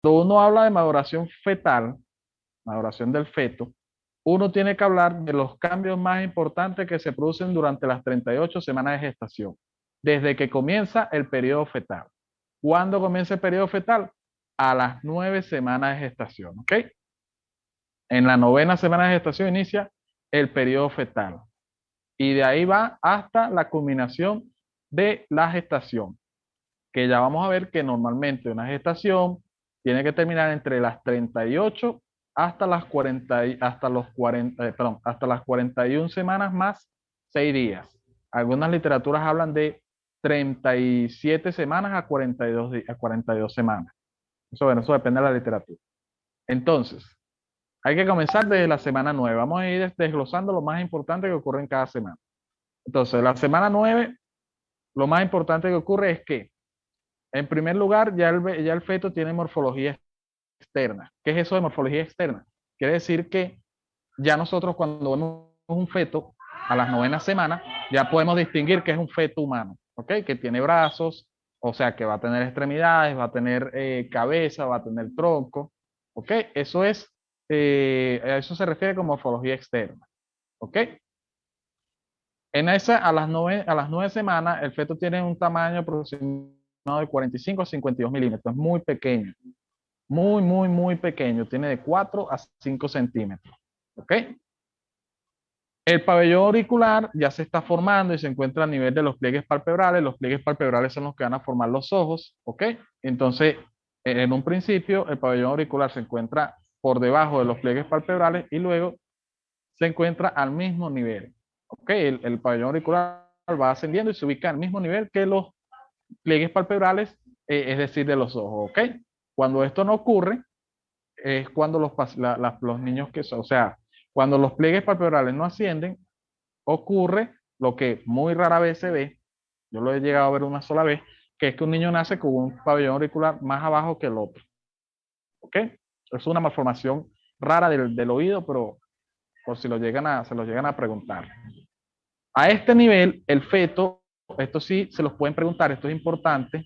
cuando uno habla de maduración fetal, maduración del feto, uno tiene que hablar de los cambios más importantes que se producen durante las 38 semanas de gestación, desde que comienza el periodo fetal. ¿Cuándo comienza el periodo fetal? A las 9 semanas de gestación, ¿ok? En la novena semana de gestación inicia el periodo fetal y de ahí va hasta la culminación de la gestación, que ya vamos a ver que normalmente una gestación tiene que terminar entre las 38 hasta las 40, hasta los 40, perdón, hasta las 41 semanas más 6 días. Algunas literaturas hablan de 37 semanas a 42, a 42 semanas. Eso, bueno, eso depende de la literatura. Entonces, hay que comenzar desde la semana 9. Vamos a ir desglosando lo más importante que ocurre en cada semana. Entonces, la semana 9, lo más importante que ocurre es que, en primer lugar, ya el feto tiene morfología externa. ¿Qué es eso de morfología externa? Quiere decir que ya nosotros cuando vemos un feto a las novenas semanas, ya podemos distinguir que es un feto humano, ¿ok? Que tiene brazos, o sea, que va a tener extremidades, va a tener cabeza, va a tener tronco, ¿ok? A eso se refiere con morfología externa, ¿ok? A las 9 semanas, el feto tiene un tamaño aproximado de 45 a 52 milímetros, es muy pequeño, muy pequeño, tiene de 4 a 5 centímetros, ¿ok? El pabellón auricular ya se está formando y se encuentra a nivel de los pliegues palpebrales. Los pliegues palpebrales son los que van a formar los ojos, ¿ok? Entonces, en un principio, el pabellón auricular se encuentra por debajo de los pliegues palpebrales y luego se encuentra al mismo nivel, ¿ok? El pabellón auricular va ascendiendo y se ubica al mismo nivel que los pliegues palpebrales, es decir, de los ojos, ¿ok? Cuando esto no ocurre, es cuando los niños o sea, cuando los pliegues palpebrales no ascienden, ocurre lo que muy rara vez se ve, yo lo he llegado a ver una sola vez, que es que un niño nace con un pabellón auricular más abajo que el otro, ¿ok? Es una malformación rara del oído, pero por si se lo llegan a preguntar. A este nivel, el feto, esto sí se los pueden preguntar, esto es importante,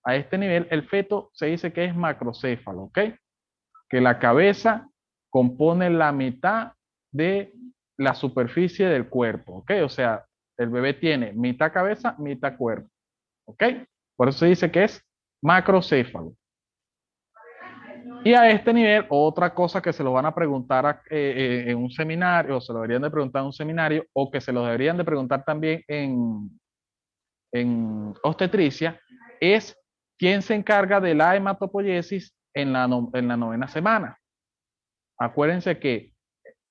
a este nivel el feto se dice que es macrocéfalo, ¿ok? Que la cabeza compone la mitad de la superficie del cuerpo, ¿ok? O sea, el bebé tiene mitad cabeza, mitad cuerpo, ¿ok? Por eso se dice que es macrocéfalo. Y a este nivel, otra cosa que se lo van a preguntar en un seminario, o se lo deberían de preguntar en un seminario, o que se lo deberían de preguntar también en obstetricia, es quién se encarga de la hematopoiesis en en la novena semana. Acuérdense que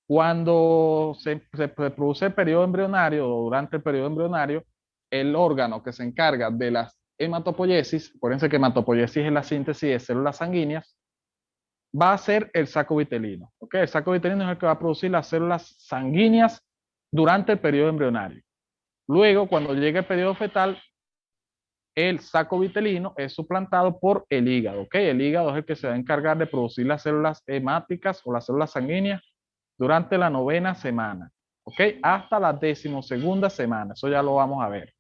cuando se produce el periodo embrionario o durante el periodo embrionario, el órgano que se encarga de las hematopoiesis, acuérdense que hematopoiesis es la síntesis de células sanguíneas, va a ser el saco vitelino. ¿Ok? El saco vitelino es el que va a producir las células sanguíneas durante el periodo embrionario. Luego, cuando llegue el periodo fetal, el saco vitelino es suplantado por el hígado. ¿Ok? El hígado es el que se va a encargar de producir las células hemáticas o las células sanguíneas durante la novena semana. ¿Ok? Hasta la 12ª semana. Eso ya lo vamos a ver.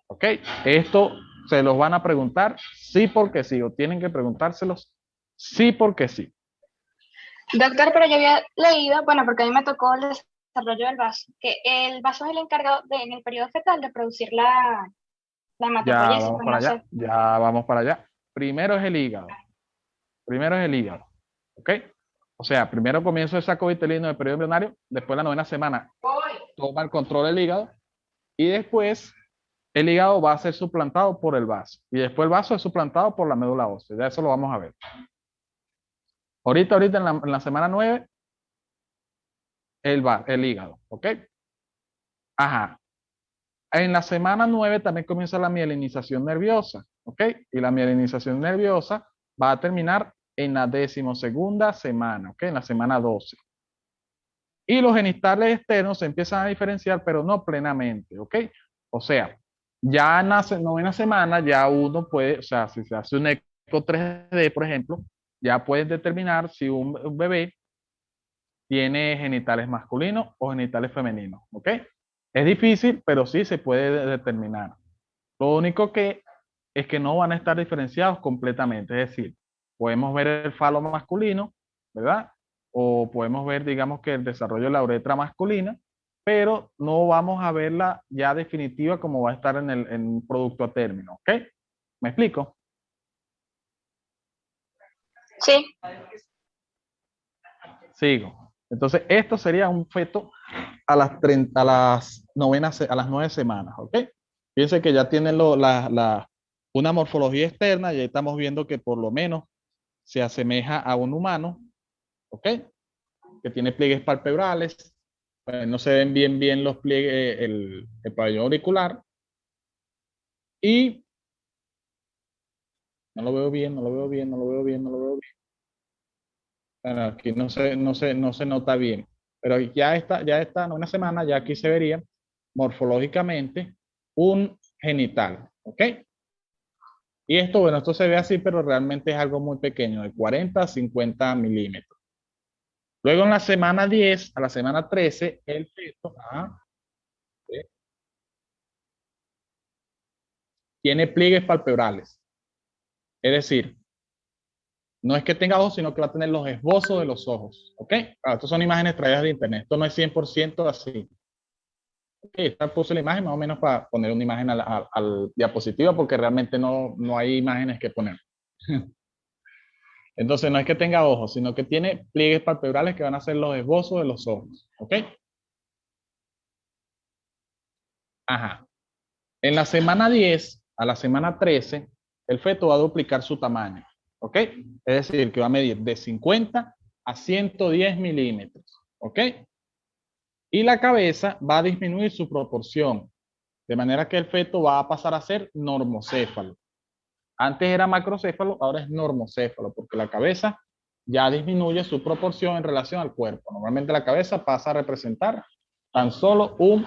¿Ok? Esto se los van a preguntar sí porque sí, o tienen que preguntárselos sí porque sí. Doctor, pero yo había leído, bueno, porque a mí me tocó el desarrollo del vaso, que el vaso es el encargado en el periodo fetal de producir la Ya hematopoiesis, vamos pues para no allá, sé. ya vamos para allá. Primero es el hígado, primero es el hígado, ¿ok? O sea, primero comienza el saco vitelino del periodo embrionario, después la novena semana toma el control del hígado y después el hígado va a ser suplantado por el vaso y después el vaso es suplantado por la médula ósea, ya eso lo vamos a ver. Ahorita en la semana 9, el hígado, ¿ok? Ajá. En la semana 9 también comienza la mielinización nerviosa, ¿ok? Y la mielinización nerviosa va a terminar en la 12ª semana, ¿ok? En la semana 12. Y los genitales externos se empiezan a diferenciar, pero no plenamente, ¿ok? O sea, ya en la novena semana ya uno puede, o sea, si se hace un eco 3D, por ejemplo, ya pueden determinar si un bebé tiene genitales masculinos o genitales femeninos, ¿ok? Es difícil, pero sí se puede determinar. Lo único que es que no van a estar diferenciados completamente, es decir, Podemos ver el falo masculino, ¿verdad? O podemos ver, digamos, que el desarrollo de la uretra masculina, pero no vamos a verla ya definitiva como va a estar en un producto a término, ¿ok? ¿Me explico? Sí, Sigo. Entonces, esto sería un feto a las 9 semanas, ¿ok? Fíjense que ya tienen una morfología externa, y ahí estamos viendo que por lo menos se asemeja a un humano, ¿ok? Que tiene pliegues palpebrales, no se ven bien los pliegues, el pabellón auricular, y no lo veo bien, no lo veo bien, no lo veo bien, no lo veo bien. Bueno, aquí no se nota bien, pero ya está, en una semana, ya aquí se vería morfológicamente un genital, ¿ok? Y esto, bueno, esto se ve así, pero realmente es algo muy pequeño, de 40 a 50 milímetros. Luego en la semana 10 a la semana 13, el feto tiene pliegues palpebrales. Es decir, no es que tenga ojos, sino que va a tener los esbozos de los ojos. ¿Ok? Estas son imágenes traídas de internet. Esto no es 100% así. Okay, esta puse la imagen más o menos para poner una imagen al diapositiva, porque realmente no hay imágenes que poner. Entonces no es que tenga ojos, sino que tiene pliegues palpebrales que van a ser los esbozos de los ojos. ¿Ok? Ajá. En la semana 10 a la semana 13, el feto va a duplicar su tamaño. ¿Ok? Es decir, que va a medir de 50 a 110 milímetros. ¿Ok? Y la cabeza va a disminuir su proporción, de manera que el feto va a pasar a ser normocéfalo. Antes era macrocéfalo, ahora es normocéfalo, porque la cabeza ya disminuye su proporción en relación al cuerpo. Normalmente la cabeza pasa a representar tan solo un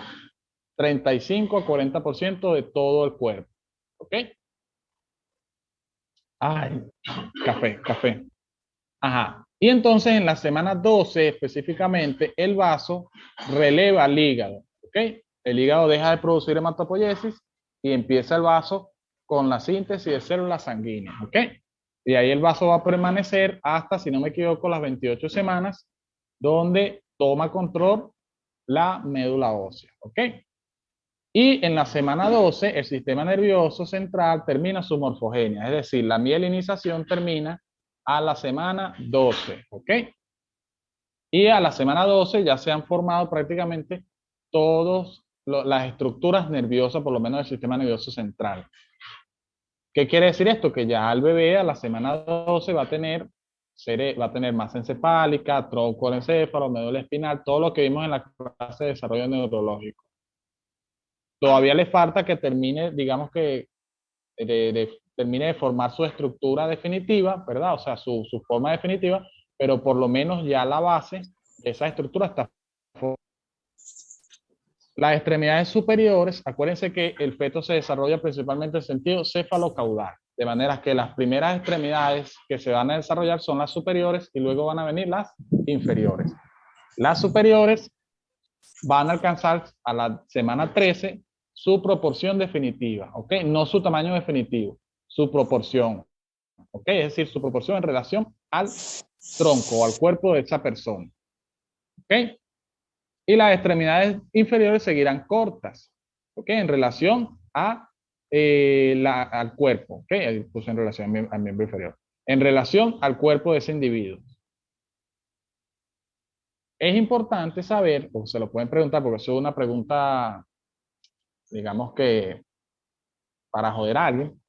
35 a 40% de todo el cuerpo. ¿Ok? Ay, café, café. Ajá. Y entonces en la semana 12 específicamente, el vaso releva al hígado. ¿Ok? El hígado deja de producir hematopoiesis y empieza el vaso con la síntesis de células sanguíneas. ¿Ok? Y ahí el vaso va a permanecer hasta, si no me equivoco, las 28 semanas, donde toma control la médula ósea. ¿Ok? Y en la semana 12, el sistema nervioso central termina su morfogenia, es decir, la mielinización termina a la semana 12, ¿ok? Y a la semana 12 ya se han formado prácticamente todas las estructuras nerviosas, por lo menos del sistema nervioso central. ¿Qué quiere decir esto? Que ya el bebé a la semana 12 va a tener masa encefálica, tronco encéfalo, médula espinal, todo lo que vimos en la clase de desarrollo neurológico. Todavía le falta que termine, digamos que termine de formar su estructura definitiva, ¿verdad? O sea, su forma definitiva, pero por lo menos ya la base de esa estructura está. Las extremidades superiores, acuérdense que el feto se desarrolla principalmente en sentido cefalocaudal, de manera que las primeras extremidades que se van a desarrollar son las superiores y luego van a venir las inferiores. Las superiores van a alcanzar a la semana 13 su proporción definitiva, ¿ok? No su tamaño definitivo, su proporción, ¿ok? Es decir, su proporción en relación al tronco o al cuerpo de esa persona, ¿ok? Y las extremidades inferiores seguirán cortas, ¿ok? En relación al cuerpo, ¿ok? Ahí puse en relación al miembro inferior. En relación al cuerpo de ese individuo. Es importante saber, o se lo pueden preguntar, porque eso es una pregunta, digamos que para joder a alguien,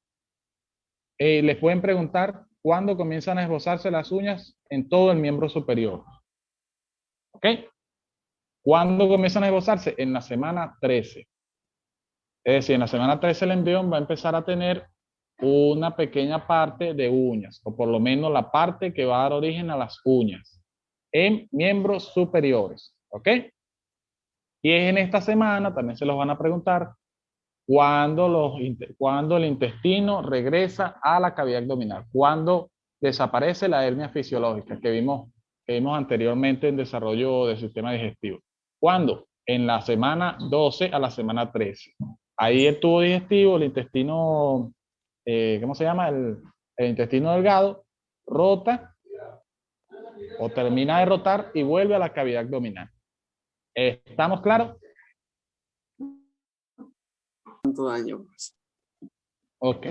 les pueden preguntar cuándo comienzan a esbozarse las uñas en todo el miembro superior. ¿Ok? ¿Cuándo comienzan a esbozarse? En la semana 13. Es decir, en la semana 13 el embrión va a empezar a tener una pequeña parte de uñas, o por lo menos la parte que va a dar origen a las uñas, en miembros superiores. ¿Ok? Y es en esta semana, también se los van a preguntar, cuando el intestino regresa a la cavidad abdominal, cuando desaparece la hernia fisiológica que vimos anteriormente en desarrollo del sistema digestivo. ¿Cuándo? En la semana 12 a la semana 13. Ahí el tubo digestivo, el intestino, ¿cómo se llama? El intestino delgado rota o termina de rotar y vuelve a la cavidad abdominal. ¿Estamos claros? ¿Cuánto daño? Ok.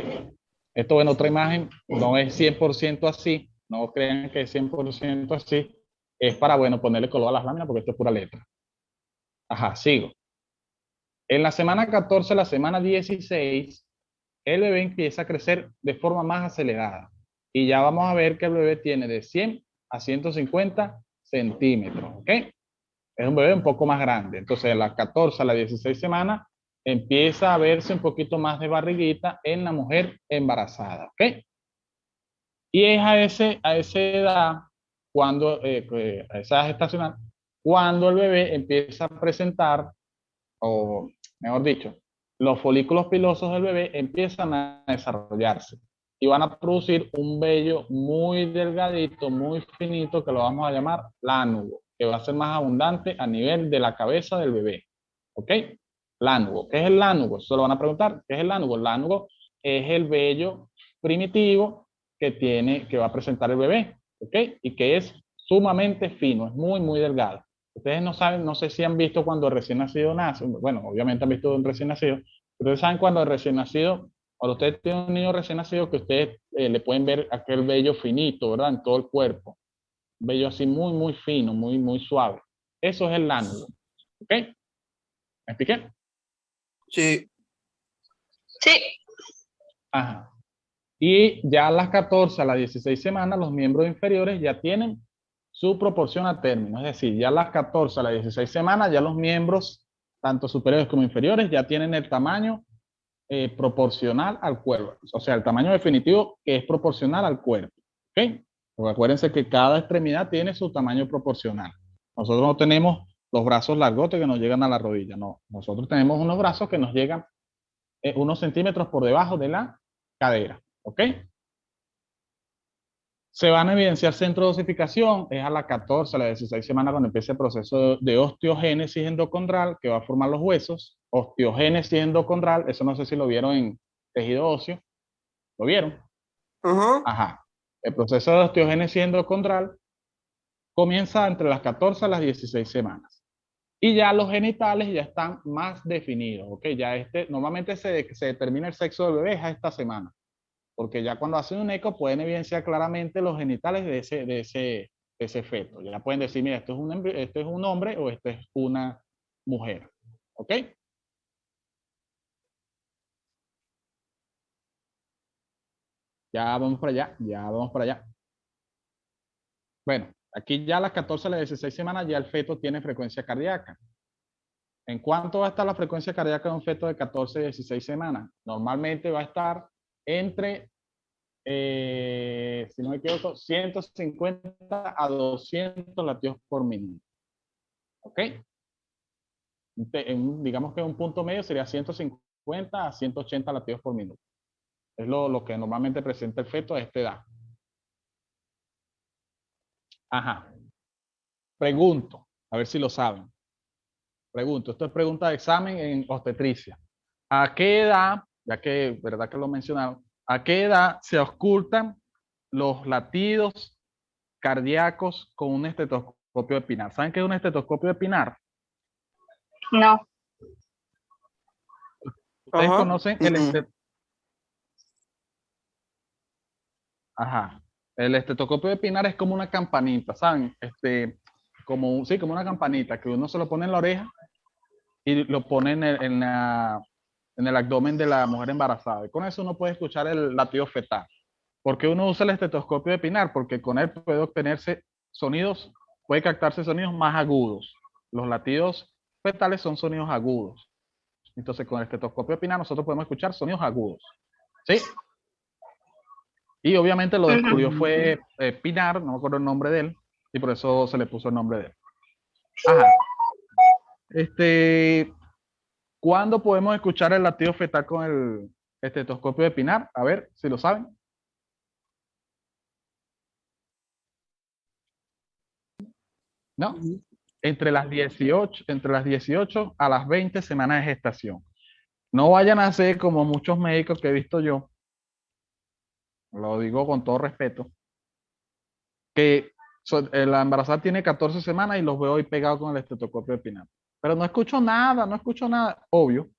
Esto, bueno, otra imagen, no es 100% así, no crean que es 100% así, es para, bueno, ponerle color a las láminas porque esto es pura letra. Ajá, sigo. En la semana 14, la semana 16, el bebé empieza a crecer de forma más acelerada. Y ya vamos a ver que el bebé tiene de 100 a 150 centímetros, ¿ok? Es un bebé un poco más grande. Entonces, a las 14 a las 16 semanas, empieza a verse un poquito más de barriguita en la mujer embarazada, ¿ok? Y es a esa edad, cuando, a esa edad gestacional, cuando el bebé empieza a presentar, o mejor dicho, los folículos pilosos del bebé empiezan a desarrollarse y van a producir un vello muy delgadito, muy finito, que lo vamos a llamar lánugo, que va a ser más abundante a nivel de la cabeza del bebé. ¿Ok? Lánugo. ¿Qué es el lánugo? Eso lo van a preguntar. ¿Qué es el lánugo? El lánugo es el vello primitivo que va a presentar el bebé. ¿Ok? Y que es sumamente fino, es muy, muy delgado. Ustedes no saben, no sé si han visto cuando el recién nacido nace, bueno, obviamente han visto un recién nacido, pero ustedes saben cuando el recién nacido, cuando ustedes tienen un niño recién nacido, que ustedes le pueden ver aquel vello finito, ¿verdad? En todo el cuerpo, vello así muy, muy fino, muy, muy suave. Eso es el lánulo, ¿ok? ¿Me expliqué? Sí. Sí. Ajá. Y ya a las 14, a las 16 semanas, los miembros inferiores ya tienen su proporción a término. Es decir, ya a las 14 a las 16 semanas, ya los miembros, tanto superiores como inferiores, ya tienen el tamaño proporcional al cuerpo. O sea, el tamaño definitivo que es proporcional al cuerpo. ¿Ok? Porque acuérdense que cada extremidad tiene su tamaño proporcional. Nosotros no tenemos los brazos largotes que nos llegan a la rodilla. No, nosotros tenemos unos brazos que nos llegan unos centímetros por debajo de la cadera. ¿Ok? Se van a evidenciar centros de osificación, es a la 14, a la 16 semanas cuando empieza el proceso de osteogénesis endocondral que va a formar los huesos. Osteogénesis endocondral, eso no sé si lo vieron en tejido óseo. ¿Lo vieron? Ajá. Ajá. El proceso de osteogénesis endocondral comienza entre las 14 a las 16 semanas. Y ya los genitales ya están más definidos, ¿ok? Ya normalmente se determina el sexo del bebé a esta semana, porque ya cuando hacen un eco pueden evidenciar claramente los genitales de ese feto. Ya pueden decir, mira, esto es un hombre o esto es una mujer, ¿ok? Ya vamos para allá, ya vamos para allá. Bueno, aquí ya a las 14 a las 16 semanas ya el feto tiene frecuencia cardíaca. ¿En cuánto va a estar la frecuencia cardíaca de un feto de 14 a 16 semanas? Normalmente va a estar entre, si no me equivoco, 150 a 200 latidos por minuto. ¿Ok? Digamos que un punto medio sería 150 a 180 latidos por minuto. Es lo que normalmente presenta el feto a esta edad. Ajá. Pregunto, a ver si lo saben. Pregunto, esto es pregunta de examen en obstetricia. ¿A qué edad, ya que, verdad que lo mencionaron, a qué edad se ocultan los latidos cardíacos con un estetoscopio de Pinar? ¿Saben qué es un estetoscopio de Pinar? No. Ustedes Ajá. conocen el estetoscopio. Ajá. El estetoscopio de Pinar es como una campanita, ¿saben? Sí, como una campanita que uno se lo pone en la oreja y lo pone en el abdomen de la mujer embarazada. Y con eso uno puede escuchar el latido fetal. ¿Por qué uno usa el estetoscopio de Pinar? Porque con él puede obtenerse sonidos, puede captarse sonidos más agudos. Los latidos fetales son sonidos agudos. Entonces, con el estetoscopio de Pinar nosotros podemos escuchar sonidos agudos. ¿Sí? Y obviamente lo descubrió fue Pinar, no me acuerdo el nombre de él, y por eso se le puso el nombre de él. Ajá. ¿Cuándo podemos escuchar el latido fetal con el estetoscopio de Pinar? A ver si lo saben. ¿No? Entre las 18 a las 20 semanas de gestación. No vayan a hacer como muchos médicos que he visto yo, lo digo con todo respeto, que la embarazada tiene 14 semanas y los veo ahí pegados con el estetoscopio epinar. Pero no escucho nada, no escucho nada. Obvio,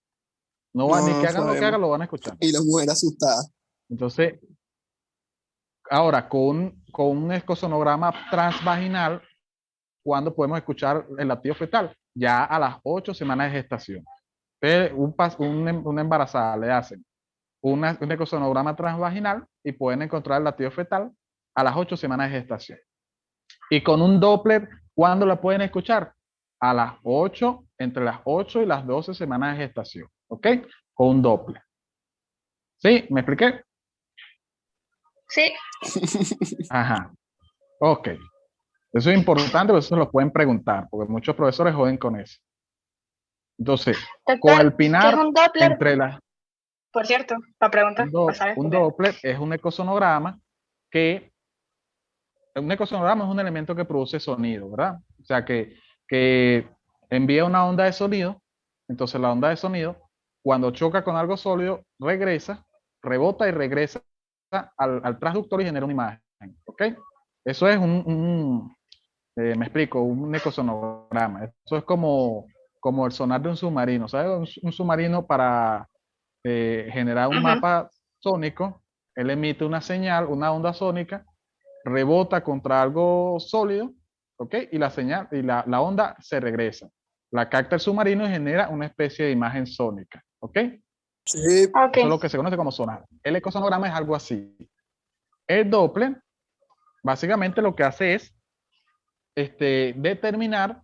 no va ni No que hagan lo que sabemos. hagan, lo van a escuchar. Y la mujer asustada. Entonces, ahora con un ecosonograma transvaginal, ¿cuándo podemos escuchar el latido fetal? Ya a las 8 semanas de gestación. Entonces, una embarazada le hacen un ecosonograma transvaginal y pueden encontrar el latido fetal a las 8 semanas de gestación. Y con un Doppler, ¿cuándo la pueden escuchar? A las 8, entre las 8 y las 12 semanas de gestación. ¿Ok? Con un Doppler. ¿Sí? ¿Me expliqué? Sí, Ajá. Ok. Eso es importante, eso se lo pueden preguntar, porque muchos profesores joden con eso. Entonces, con doctor, el ¿qué es pinar, un Doppler? entre las Por cierto, para preguntar, para saber. un Doppler es un ecosonograma que, un ecosonograma es un elemento que produce sonido, ¿verdad? O sea, que envía una onda de sonido, entonces la onda de sonido, cuando choca con algo sólido, regresa, rebota y regresa al transductor y genera una imagen, ¿ok? Eso es me explico, un ecosonograma. Eso es como el sonar de un submarino, ¿sabes? Un submarino para generar un Ujú. mapa sónico, él emite una señal, una onda sónica, rebota contra algo sólido, ¿ok? Y la señal, y la onda se regresa. La capta el submarino y genera una especie de imagen sónica, ¿ok? Sí. Ok, Eso es lo que se conoce como sonar. El ecosonograma es algo así. El Doppler, básicamente lo que hace es determinar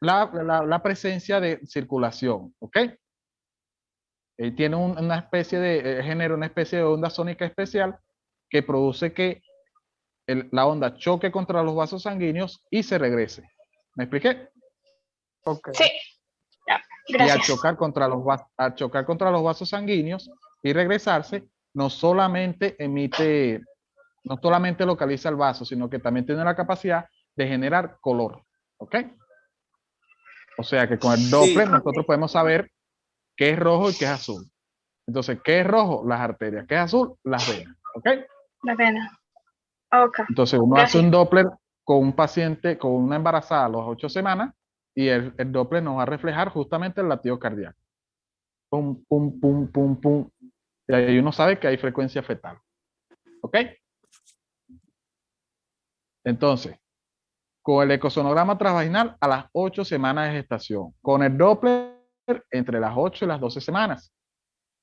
la presencia de circulación, ¿ok? Tiene una especie genera una especie de onda sónica especial que produce que la onda choque contra los vasos sanguíneos y se regrese. ¿Me expliqué? Ok. sí, ya, Y al gracias. al chocar contra los vasos sanguíneos y regresarse, no solamente emite, no solamente localiza el vaso, sino que también tiene la capacidad de generar color. ¿Ok? O sea que con el Sí. Doppler nosotros podemos saber qué es rojo y qué es azul. Entonces, ¿qué es rojo? Las arterias. ¿Qué es azul? Las venas. ¿Ok? La pena. Ok, Entonces, uno hace gracias. un Doppler con un paciente, con una embarazada a las 8 semanas y el Doppler nos va a reflejar justamente el latido cardíaco. Pum, pum, pum, pum, pum. Y ahí uno sabe que hay frecuencia fetal. ¿Ok? Entonces, con el ecosonograma transvaginal a las 8 semanas de gestación. Con el Doppler entre las 8 y las 12 semanas.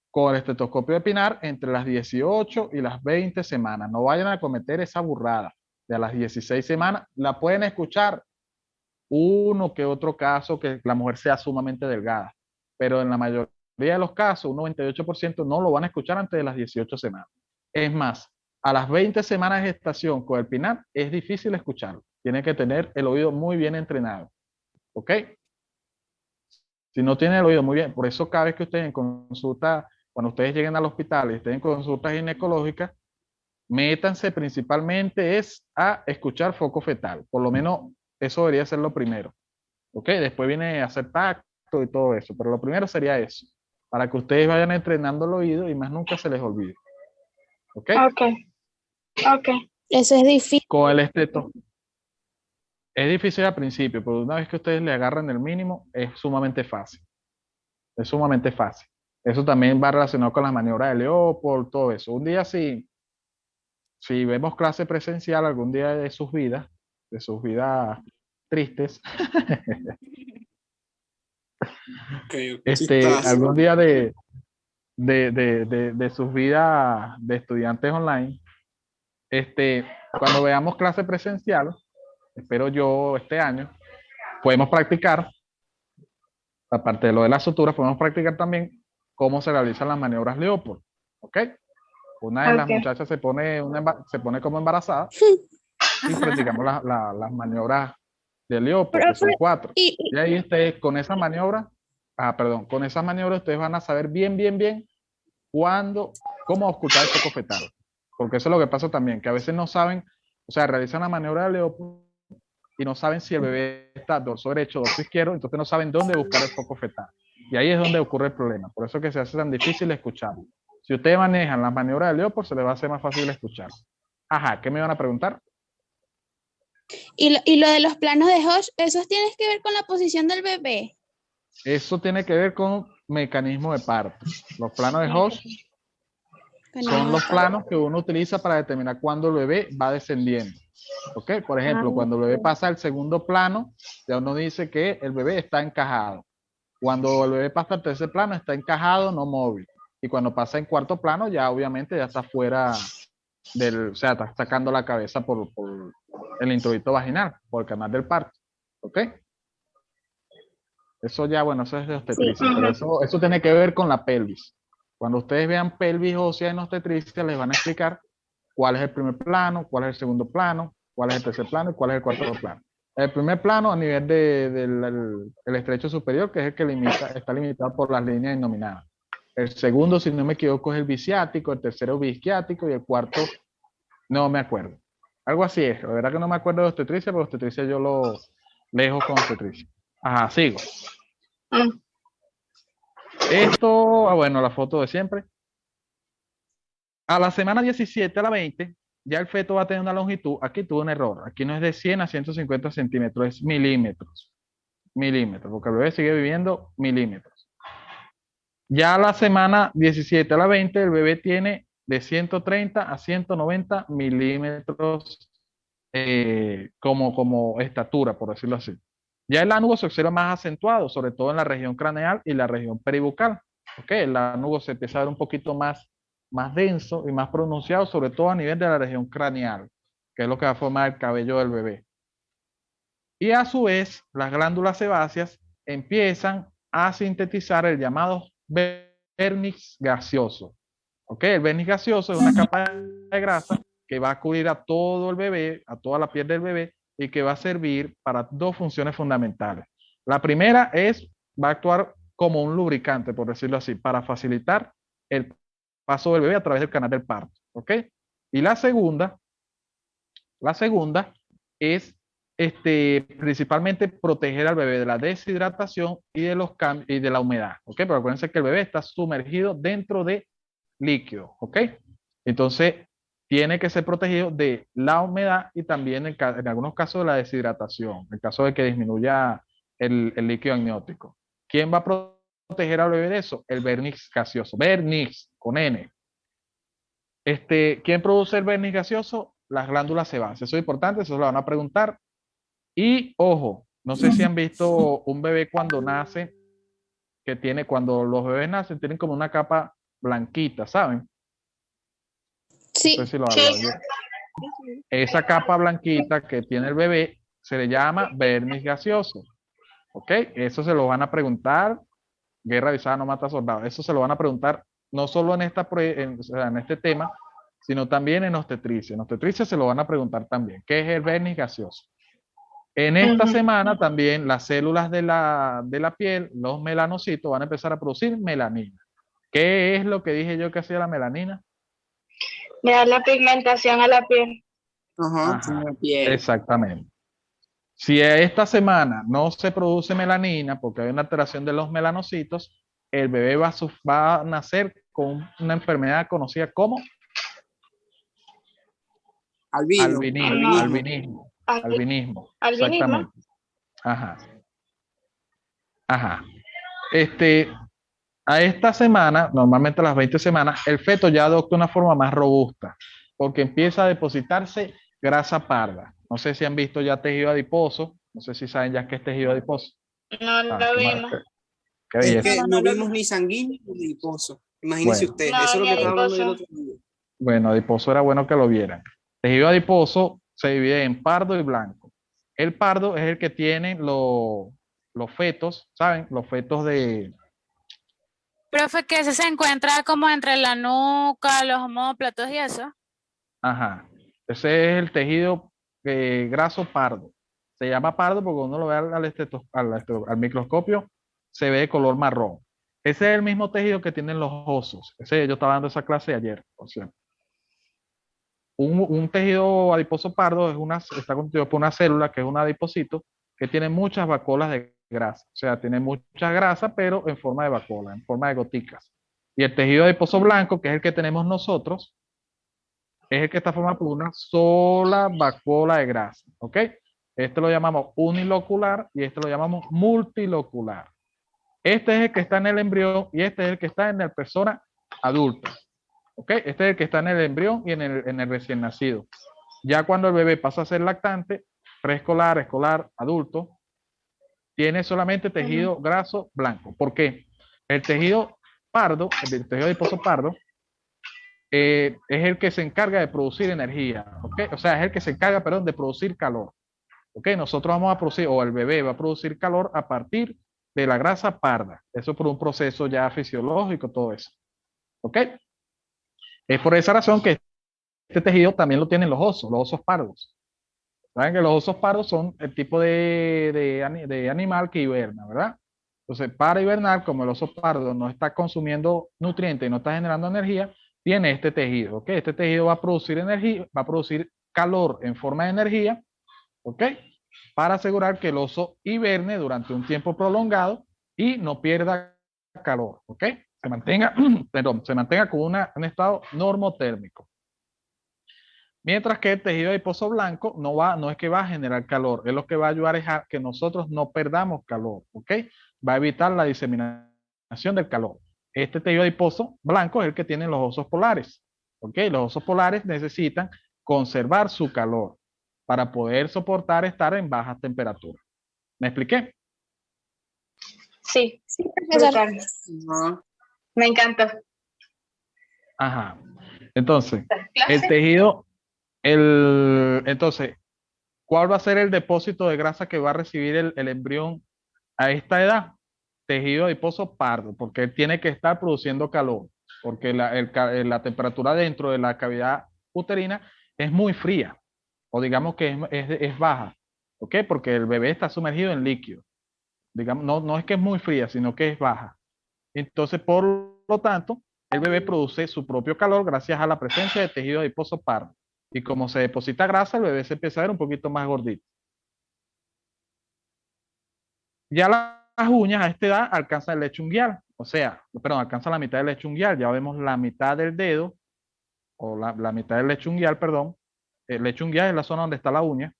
Con el estetoscopio de Pinar entre las 18 y las 20 semanas. No vayan a cometer esa burrada. De a las 16 semanas la pueden escuchar uno que otro caso que la mujer sea sumamente delgada, pero en la mayoría de los casos, un 98% no lo van a escuchar antes de las 18 semanas. Es más, a las 20 semanas de gestación con el Pinar es difícil escucharlo. Tiene que tener el oído muy bien entrenado. ¿Ok? Si no tiene el oído muy bien, por eso cada vez que ustedes en consulta, cuando ustedes lleguen al hospital y estén en consulta ginecológica, métanse principalmente es a escuchar foco fetal. Por lo menos eso debería ser lo primero. ¿Ok? Después viene a hacer tacto y todo eso, pero lo primero sería eso, para que ustedes vayan entrenando el oído y más nunca se les olvide. ¿Ok? Ok, ok. Eso es difícil. Con el esteto. Es difícil al principio, pero una vez que ustedes le agarran el mínimo, es sumamente fácil. Es sumamente fácil. Eso también va relacionado con las maniobras de Leopold, todo eso. Un día si vemos clase presencial algún día de sus vidas tristes, Ok. Chistazo. algún día de sus vidas de estudiantes online, cuando veamos clase presencial, espero yo este año, podemos practicar, aparte de lo de las suturas, podemos practicar también cómo se realizan las maniobras Leopold. ¿Ok? Una de las Ok. muchachas se pone como embarazada y practicamos las maniobras de Leopold, que son Profe, 4. y, Y ahí ustedes con esa maniobra, con esas maniobras ustedes van a saber bien cómo ocultar el foco fetal. Porque eso es lo que pasa también, que a veces no saben, o sea, realizan la maniobra de Leopold y no saben si el bebé está dorso derecho o dorso izquierdo, entonces no saben dónde buscar el foco fetal. Y ahí es donde ocurre el problema. Por eso que se hace tan difícil escuchar. Si ustedes manejan las maniobras de Leopold, se les va a hacer más fácil escuchar. Ajá, ¿qué me van a preguntar? Y lo de los planos de Hodge, ¿eso tiene que ver con la posición del bebé? Eso tiene que ver con mecanismo de parto. Los planos de Hodge son los planos que uno utiliza para determinar cuándo el bebé va descendiendo. ¿Ok? Por ejemplo, cuando el bebé pasa al segundo plano, ya uno dice que el bebé está encajado. Cuando el bebé pasa al tercer plano, está encajado, no móvil. Y cuando pasa en cuarto plano, ya obviamente ya está fuera del, o sea, está sacando la cabeza por el introito vaginal, por el canal del parto. ¿Ok? Eso ya, bueno, eso es de obstetricia, pero eso tiene que ver con la pelvis. Cuando ustedes vean pelvis ósea en obstetricia, les van a explicar cuál es el primer plano, cuál es el segundo plano, cuál es el tercer plano y cuál es el cuarto plano. El primer plano a nivel del estrecho superior, que es el que está limitado por las líneas innominadas. El segundo, si no me equivoco, es el biciático, el tercero bisquiático y el cuarto, no me acuerdo. Algo así es. La verdad que no me acuerdo de obstetricia, pero obstetricia yo lo dejo con obstetricia. Ajá, sigo. Esto, bueno, la foto de siempre. A la semana 17 a la 20, ya el feto va a tener una longitud. Aquí tuvo un error. Aquí no es de 100 a 150 centímetros, es milímetros. Milímetros, porque el bebé sigue viviendo milímetros. Ya a la semana 17 a la 20, el bebé tiene de 130 a 190 milímetros como estatura, por decirlo así. Ya el lánugo se observa más acentuado, sobre todo en la región craneal y la región peribucal. ¿Okay? El lánugo se empieza a ver un poquito más denso y más pronunciado, sobre todo a nivel de la región craneal, que es lo que va a formar el cabello del bebé. Y a su vez, las glándulas sebáceas empiezan a sintetizar el llamado vernix gaseoso. ¿Ok? El vernix gaseoso es una capa de grasa que va a cubrir a todo el bebé, a toda la piel del bebé, y que va a servir para dos funciones fundamentales. La primera va a actuar como un lubricante, por decirlo así, para facilitar el paso del bebé a través del canal del parto. ¿Ok? Y la segunda es principalmente proteger al bebé de la deshidratación y de los cambios y de la humedad. ¿Ok? Pero acuérdense que el bebé está sumergido dentro de líquido. ¿Ok? Entonces, tiene que ser protegido de la humedad y también en algunos casos de la deshidratación, en el caso de que disminuya el líquido amniótico. ¿Quién va a proteger al bebé de eso? El vernix gaseoso. Vernix, con N. ¿Quién produce el vernix gaseoso? Las glándulas sebáceas. Eso es importante, eso lo van a preguntar. Y, ojo, no sé si han visto un bebé cuando nace, cuando los bebés nacen, tienen como una capa blanquita, ¿saben? Sí. No sé si lo hablan. Esa capa blanquita que tiene el bebé se le llama vernix gaseoso. ¿Ok? Eso se lo van a preguntar. Guerra avisada no mata soldados. Eso se lo van a preguntar no solo en este tema, sino también en obstetricia. En obstetricia se lo van a preguntar también. ¿Qué es el vernix gaseoso? En esta semana también las células de la piel, los melanocitos, van a empezar a producir melanina. ¿Qué es lo que dije yo que hacía la melanina? Le da la pigmentación a la piel. Ajá, la piel. Exactamente. Si esta semana no se produce melanina porque hay una alteración de los melanocitos, el bebé va a nacer con una enfermedad conocida como albinismo. Albinismo. Exactamente. Ajá. A esta semana, normalmente a las 20 semanas, el feto ya adopta una forma más robusta, porque empieza a depositarse grasa parda. No sé si han visto ya tejido adiposo, no sé si saben ya qué es tejido adiposo. No lo vimos. Es que no vimos ni sanguíneo ni adiposo. Imagínense usted, eso es lo que estaba hablando el otro día. Bueno, adiposo era bueno que lo vieran. Tejido adiposo se divide en pardo y blanco. El pardo es el que tienen los fetos, ¿saben? Los fetos de... Profe, que ese se encuentra como entre la nuca, los omóplatos y eso. Ajá. Ese es el tejido graso pardo. Se llama pardo porque uno lo ve al microscopio, se ve de color marrón. Ese es el mismo tejido que tienen los osos. Yo estaba dando esa clase ayer, por cierto. Un tejido adiposo pardo está constituido por una célula que es un adipocito que tiene muchas vacuolas de grasa. O sea, tiene mucha grasa, pero en forma de vacuola, en forma de goticas. Y el tejido adiposo blanco, que es el que tenemos nosotros, es el que está formado por una sola vacuola de grasa. ¿Ok? Este lo llamamos unilocular y este lo llamamos multilocular. Este es el que está en el embrión y este es el que está en la persona adulta. ¿Ok? Este es el que está en el embrión y en el recién nacido. Ya cuando el bebé pasa a ser lactante, preescolar, escolar, adulto, tiene solamente tejido graso blanco. ¿Por qué? El tejido pardo, el tejido adiposo pardo, es el que se encarga de producir energía. ¿Ok? O sea, es el que se encarga, perdón, de producir calor. ¿Ok? Nosotros vamos a producir, o el bebé va a producir calor a partir de la grasa parda. Eso por un proceso ya fisiológico, todo eso. ¿Ok? Es por esa razón que este tejido también lo tienen los osos pardos. Saben que los osos pardos son el tipo de animal que hiberna, ¿verdad? Entonces, para hibernar, como el oso pardo no está consumiendo nutrientes y no está generando energía, tiene este tejido, ¿ok? Este tejido va a producir energía, va a producir calor en forma de energía, ¿ok? Para asegurar que el oso hiberne durante un tiempo prolongado y no pierda calor, ¿ok? Se mantenga, perdón, se mantenga con un estado normotérmico. Mientras que el tejido adiposo blanco no es que va a generar calor, es lo que va a ayudar a que nosotros no perdamos calor, ¿ok? Va a evitar la diseminación del calor. Este tejido adiposo blanco es el que tienen los osos polares, ¿ok? Los osos polares necesitan conservar su calor para poder soportar estar en bajas temperaturas. ¿Me expliqué? Sí, Sí, profesor. brutal. Me encantó. Ajá. Entonces, ¿Clase? el tejido, entonces, ¿cuál va a ser el depósito de grasa que va a recibir el embrión a esta edad? Tejido adiposo pardo, porque él tiene que estar produciendo calor, porque la temperatura dentro de la cavidad uterina es muy fría, o digamos que es baja, ¿ok? Porque el bebé está sumergido en líquido. Digamos, no es que es muy fría, sino que es baja. Entonces, por lo tanto, el bebé produce su propio calor gracias a la presencia de tejido adiposo pardo. Y como se deposita grasa, el bebé se empieza a ver un poquito más gordito. Ya las uñas a esta edad alcanzan el lecho unguial, o sea, perdón, alcanzan la mitad del lecho unguial. Ya vemos la mitad del dedo, o la mitad del lecho unguial, perdón. El lecho unguial es la zona donde está la uña.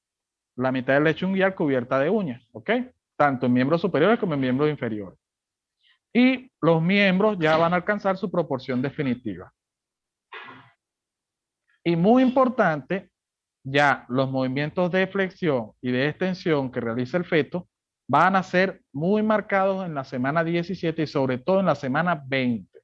La mitad del lecho unguial cubierta de uñas, ¿ok? Tanto en miembros superiores como en miembros inferiores. Y los miembros ya van a alcanzar su proporción definitiva. Y muy importante, ya los movimientos de flexión y de extensión que realiza el feto van a ser muy marcados en la semana 17 y sobre todo en la semana 20.